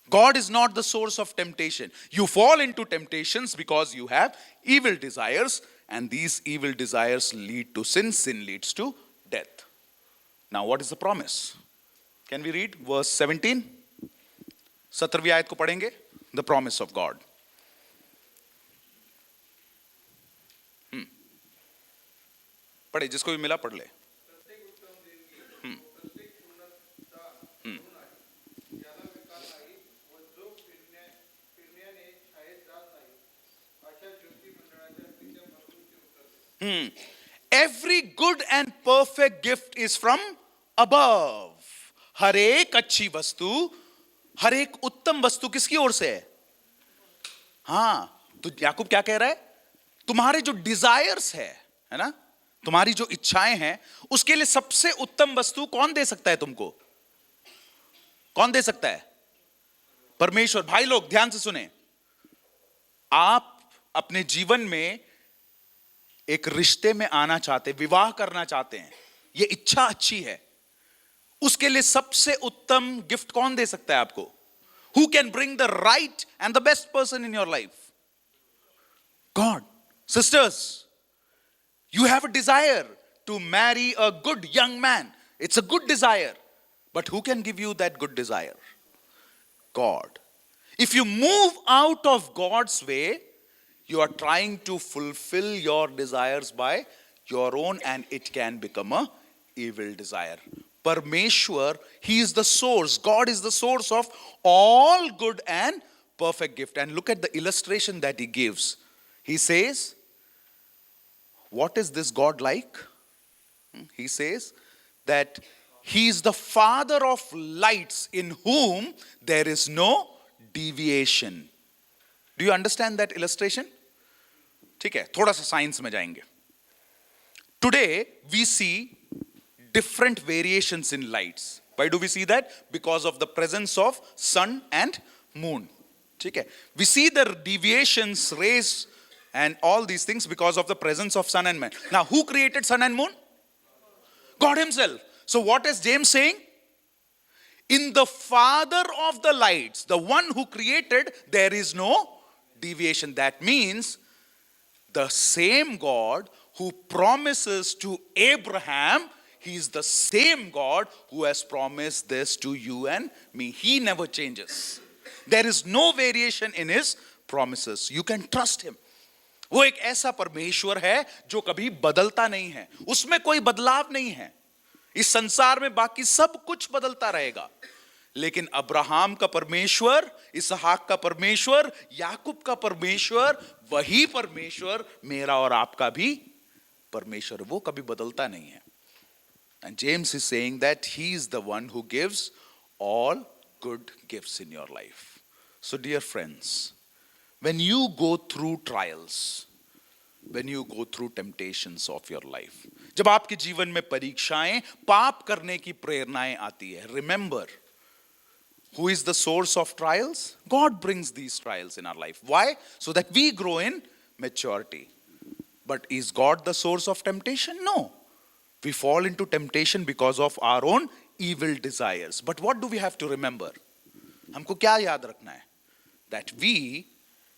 [SPEAKER 1] God is not the source of temptation. You fall into temptations because you have evil desires. And these evil desires lead to sin. Sin leads to death. Now, what is the promise? Can we read verse 17? 17वीं आयत को पढ़ेंगे. The promise of God. पढ़े, जिसको भी मिला पढ़ ले. Every good and perfect gift is from above. हर एक अच्छी वस्तु, हर एक उत्तम वस्तु किसकी ओर से है? हाँ, तो याकूब क्या कह रहा है? तुम्हारे जो डिजायर्स है ना, तुम्हारी जो इच्छाएं हैं, उसके लिए सबसे उत्तम वस्तु कौन दे सकता है तुमको? कौन दे सकता है? परमेश्वर. भाई लोग ध्यान से सुने. आप अपने जीवन में एक रिश्ते में आना चाहते, विवाह करना चाहते हैं, ये इच्छा अच्छी है. उसके लिए सबसे उत्तम गिफ्ट कौन दे सकता है आपको? Who can bring the right and the best person in your life? God. Sisters, you have a desire to marry a good young man. It's a good desire. But who can give you that good desire? God. If you move out of God's way, you are trying to fulfill your desires by your own, and it can become a evil desire. Parmeshwar, he is the source. God is the source of all good and perfect gift. And look at the illustration that he gives. He says, what is this God like? He says that he is the father of lights, in whom there is no deviation. Do you understand that illustration? ठीक है, थोड़ा सा science में जाएंगे. Today we see different variations in lights. Why do we see that? Because of the presence of sun and moon. ठीक है, we see the deviations, rays and all these things because of the presence of sun and moon. Now, who created sun and moon? God himself. So what is James saying? In the father of the lights, the one who created, there is no deviation. That means the same God who promises to Abraham, he is the same God who has promised this to you and me. He never changes. There is no variation in his promises. You can trust him. वो एक ऐसा परमेश्वर है जो कभी बदलता नहीं है. उसमें कोई बदलाव नहीं है. इस संसार में बाकी सब कुछ बदलता रहेगा, लेकिन अब्राहम का परमेश्वर, इसहाक का परमेश्वर, याकूब का परमेश्वर, वही परमेश्वर मेरा और आपका भी परमेश्वर, वो कभी बदलता नहीं है. And James is saying that he is the one who gives all good gifts in your life. So dear friends, when you go through trials, when you go through temptations of your life, जब आपके जीवन में परीक्षाएं, पाप करने की प्रेरणाएं आती है, remember, who is the source of trials? God brings these trials in our life. Why? So that we grow in maturity. But is God the source of temptation? No. We fall into temptation because of our own evil desires. But what do we have to remember? हमको क्या याद रखना है? That we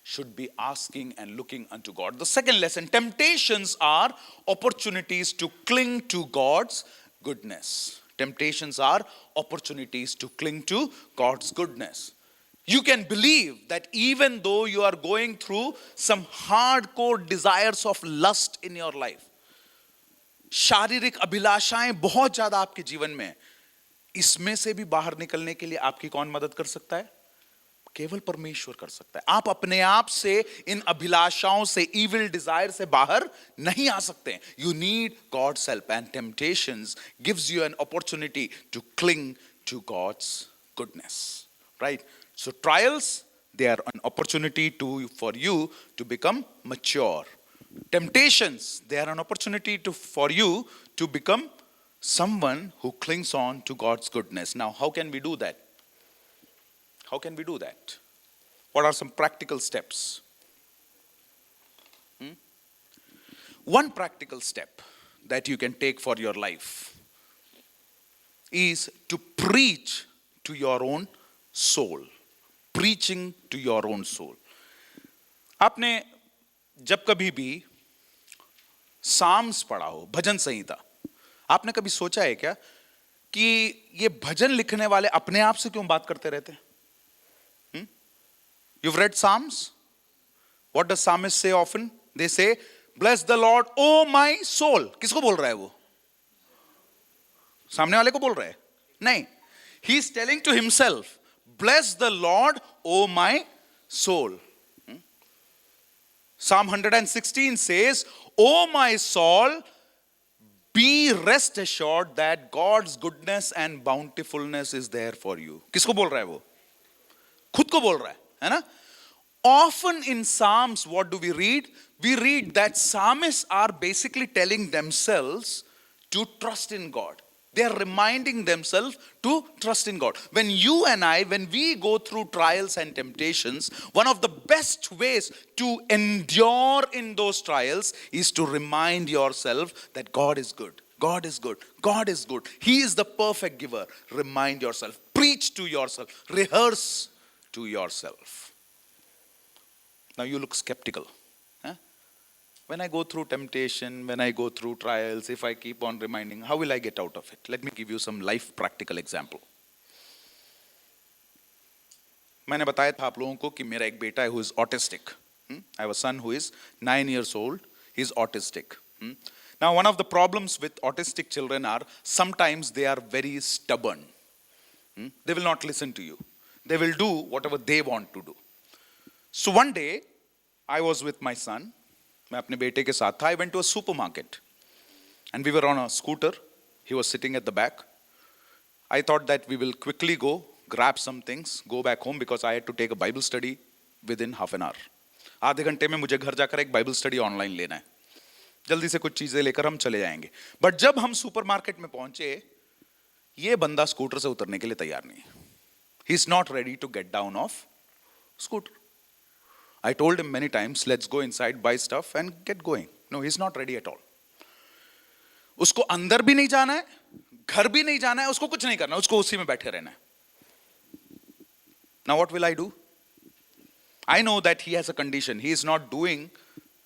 [SPEAKER 1] should be asking and looking unto God. The second lesson, temptations are opportunities to cling to God's goodness. Temptations are opportunities to cling to God's goodness. You can believe that even though you are going through some hardcore desires of lust in your life, शारीरिक अभिलाषाएं बहुत ज्यादा आपके जीवन में, इसमें से भी बाहर निकलने के लिए आपकी कौन मदद कर सकता है? केवल परमेश्वर कर सकता है. आप अपने आप से इन अभिलाषाओं से, इविल डिजायर से बाहर नहीं आ सकते. You need God's help, and temptations gives you an opportunity to cling to God's goodness. Right? So trials, they are an opportunity for you to become mature. Temptations, they are an opportunity for you to become someone who clings on to God's goodness. Now, how can we do that? How can we do that? What are some practical steps? One practical step that you can take for your life is to preach to your own soul. Preaching to your own soul. आपने जब कभी भी Sam's पढ़ा हो, भजन संहिता, आपने कभी सोचा है क्या कि ये भजन लिखने वाले अपने आप से क्यों बात करते रहते हैं? You've read Psalms? What does psalmist say often? They say, bless the Lord, oh my soul. किसको बोल रहा है वो? सामने वाले को बोल रहा है? नहीं. He is telling to himself, bless the Lord, oh my soul. Psalm 116 says, oh my soul, be rest assured that God's goodness and bountifulness is there for you. किसको बोल रहा है वो? खुद को बोल रहा है ना? Often in Psalms, what do we read? We read that psalmists are basically telling themselves to trust in God. They are reminding themselves to trust in God. When you and I, when we go through trials and temptations, one of the best ways to endure in those trials is to remind yourself that God is good. God is good. God is good. He is the perfect giver. Remind yourself. Preach to yourself. Rehearse to yourself. Now you look skeptical. When I go through temptation, when I go through trials, if I keep on reminding, how will I get out of it? Let me give you some life practical example. मैंने बताया था आप लोगों को कि मेरा एक बेटा है who is autistic. I have a son who is 9 years old. He is autistic. Now one of the problems with autistic children are sometimes they are very stubborn. They will not listen to you. They will do whatever they want to do. So one day, I was with my son. मैं अपने बेटे के साथ था. I went to a supermarket and we were on a scooter. He was sitting at the back. I thought that we will quickly go, grab some things, go back home because I had to take a Bible study within half an hour. आधे घंटे में मुझे घर जाकर एक Bible study online लेना है. जल्दी से कुछ चीजें लेकर हम चले जाएंगे. बट जब हम सुपरमार्केट में पहुंचे, ये बंदा स्कूटर से उतरने के लिए तैयार नहीं. He is not ready to get down off scooter. I told him many times, let's go inside, buy stuff and get going. No, he's not ready at all. उसको अंदर भी नहीं जाना है, घर भी नहीं जाना है, उसको कुछ नहीं करना है, उसको उसी में बैठे रहना है. Now what will I do? I know that he has a condition. He is not doing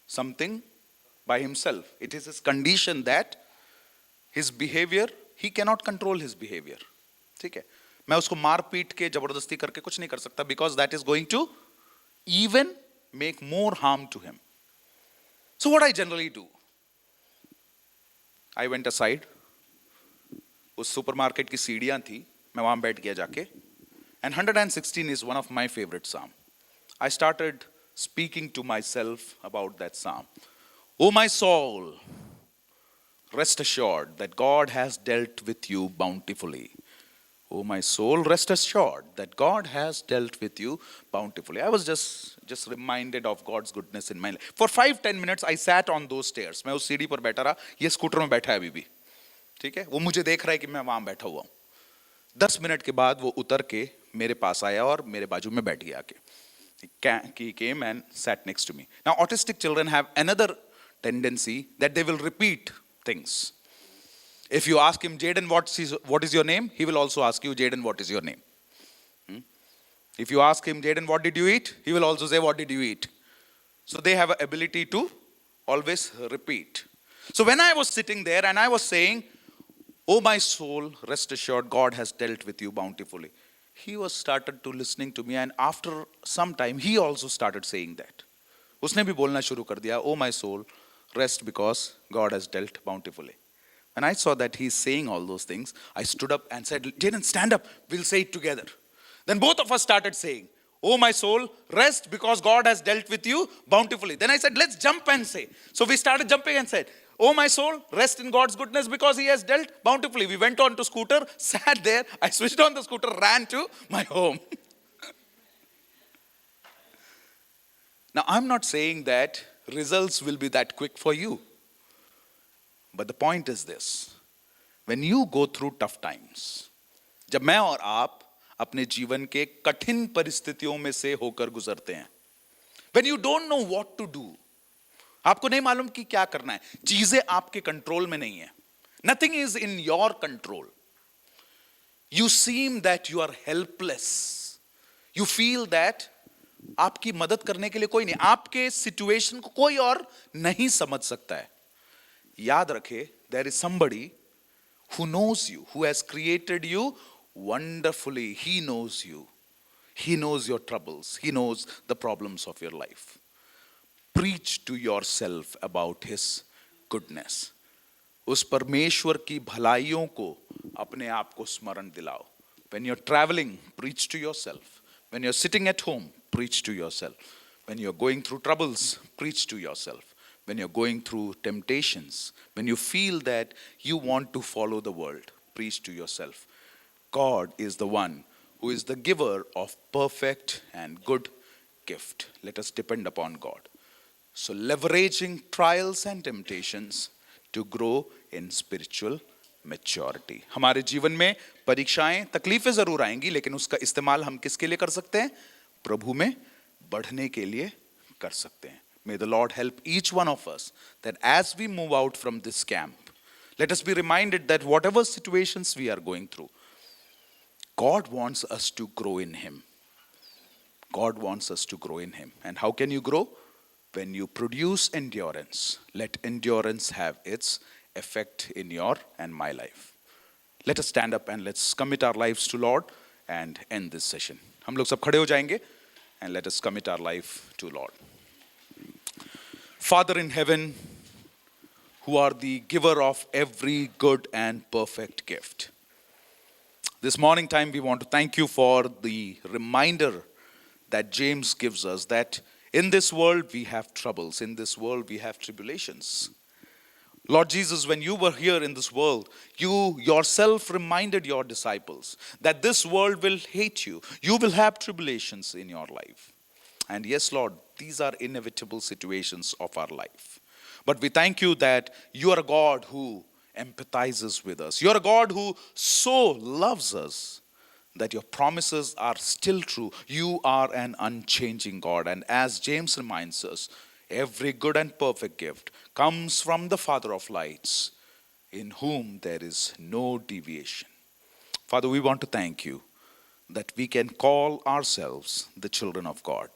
[SPEAKER 1] something by himself. It is his condition that his behavior, he cannot control his behavior. ठीक है? मैं उसको मार पीट के जबरदस्ती करके कुछ नहीं कर सकता because that is going to even make more harm to him. So what I generally do, I went aside. उस सुपरमार्केट की सीढ़ियां थी, मैं वहां बैठ गया जाके. And 116 is one of my favorite psalm. I started speaking to myself about that psalm. Oh my soul, rest assured that God has dealt with you bountifully. Oh, my soul, rest assured that God has dealt with you bountifully. I was just reminded of God's goodness in my life. For 5-10 minutes, I sat on those stairs. मैं उस सीढ़ी पर बैठा रहा. ये scooter में बैठा है अभी भी. ठीक है? वो मुझे देख रहा है कि मैं वहां बैठा हुआ हूं. 10 मिनट के बाद वो उतर के मेरे पास आया और मेरे बाजू में बैठ गया आके. He came and sat next to me. Now, autistic children have another tendency that they will repeat things. If you ask him, Jaden, what is your name? He will also ask you, Jaden, what is your name? If you ask him, Jaden, what did you eat? He will also say, what did you eat? So they have an ability to always repeat. So when I was sitting there and I was saying, oh my soul, rest assured, God has dealt with you bountifully. He was started to listening to me, and after some time, he also started saying that. उसने भी बोलना शुरू कर दिया, oh my soul, rest because God has dealt bountifully. When I saw that he's saying all those things, I stood up and said, Jaden, stand up, we'll say it together. Then both of us started saying, oh my soul, rest because God has dealt with you bountifully. Then I said, let's jump and say. So we started jumping and said, oh my soul, rest in God's goodness because he has dealt bountifully. We went on to scooter, sat there, I switched on the scooter, ran to my home. Now I'm not saying that results will be that quick for you. But the point is this, when you go through tough times, जब मैं और आप अपने जीवन के कठिन परिस्थितियों में से होकर गुजरते हैं, when you don't know what to do, आपको नहीं मालूम कि क्या करना है, चीजें आपके कंट्रोल में नहीं है, nothing is in your control, you seem that you are helpless, you feel that आपकी मदद करने के लिए कोई नहीं, आपके सिचुएशन को कोई और नहीं समझ सकता है. याद रखे, there is somebody who knows you, who has created you wonderfully. He knows you. He knows your troubles. He knows the problems of your life. Preach to yourself about his goodness. उस परमेश्वर की भलाइयों को अपने आप को स्मरण दिलाओ. When you're traveling, preach to yourself. When you're sitting at home, preach to yourself. When you're going through troubles, preach to yourself. When you're going through temptations, when you feel that you want to follow the world, preach to yourself. God is the one who is the giver of perfect and good gift. Let us depend upon God. So leveraging trials and temptations to grow in spiritual maturity. हमारे जीवन में परीक्षाएं, तकलीफें जरूर आएंगी, लेकिन उसका इस्तेमाल हम किसके लिए कर सकते हैं? प्रभु में बढ़ने के लिए कर सकते हैं. May the Lord help each one of us that as we move out from this camp, let us be reminded that whatever situations we are going through, God wants us to grow in Him. God wants us to grow in Him. And how can you grow? When you produce endurance, let endurance have its effect in your and my life. Let us stand up and let's commit our lives to Lord and end this session. हम लोग सब खड़े हो जाएंगे and let us commit our life to Lord. Father in heaven, who are the giver of every good and perfect gift, this morning time we want to thank you for the reminder that James gives us that in this world we have troubles, in this world we have tribulations. Lord Jesus, when you were here in this world, you yourself reminded your disciples that this world will hate you. You will have tribulations in your life. And yes, Lord, these are inevitable situations of our life. But we thank you that you are a God who empathizes with us. You are a God who so loves us that your promises are still true. You are an unchanging God. And as James reminds us, every good and perfect gift comes from the Father of lights, in whom there is no deviation. Father, we want to thank you that we can call ourselves the children of God.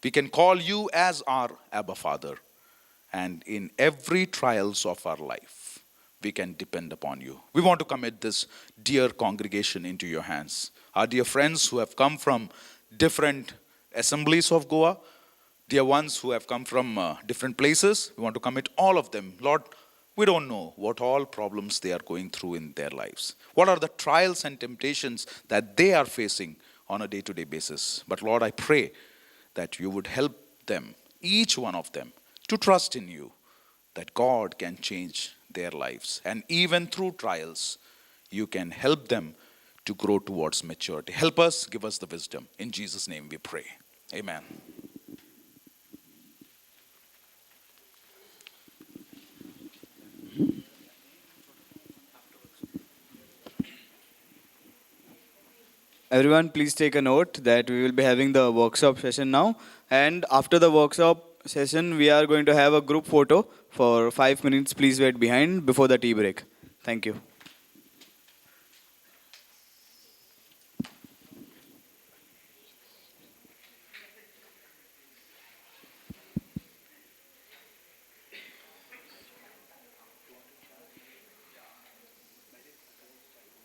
[SPEAKER 1] We can call you as our Abba Father. And in every trials of our life, we can depend upon you. We want to commit this dear congregation into your hands. Our dear friends who have come from different assemblies of Goa, dear ones who have come from different places, we want to commit all of them. Lord, we don't know what all problems they are going through in their lives. What are the trials and temptations that they are facing on a day-to-day basis. But Lord, I pray that you would help them, each one of them, to trust in you, that God can change their lives. And even through trials, you can help them to grow towards maturity. Help us, give us the wisdom. In Jesus' name we pray. Amen.
[SPEAKER 6] Everyone, please take a note that we will be having the workshop session now. And after the workshop session, we are going to have a group photo for 5 minutes. Please wait behind before the tea break. Thank you.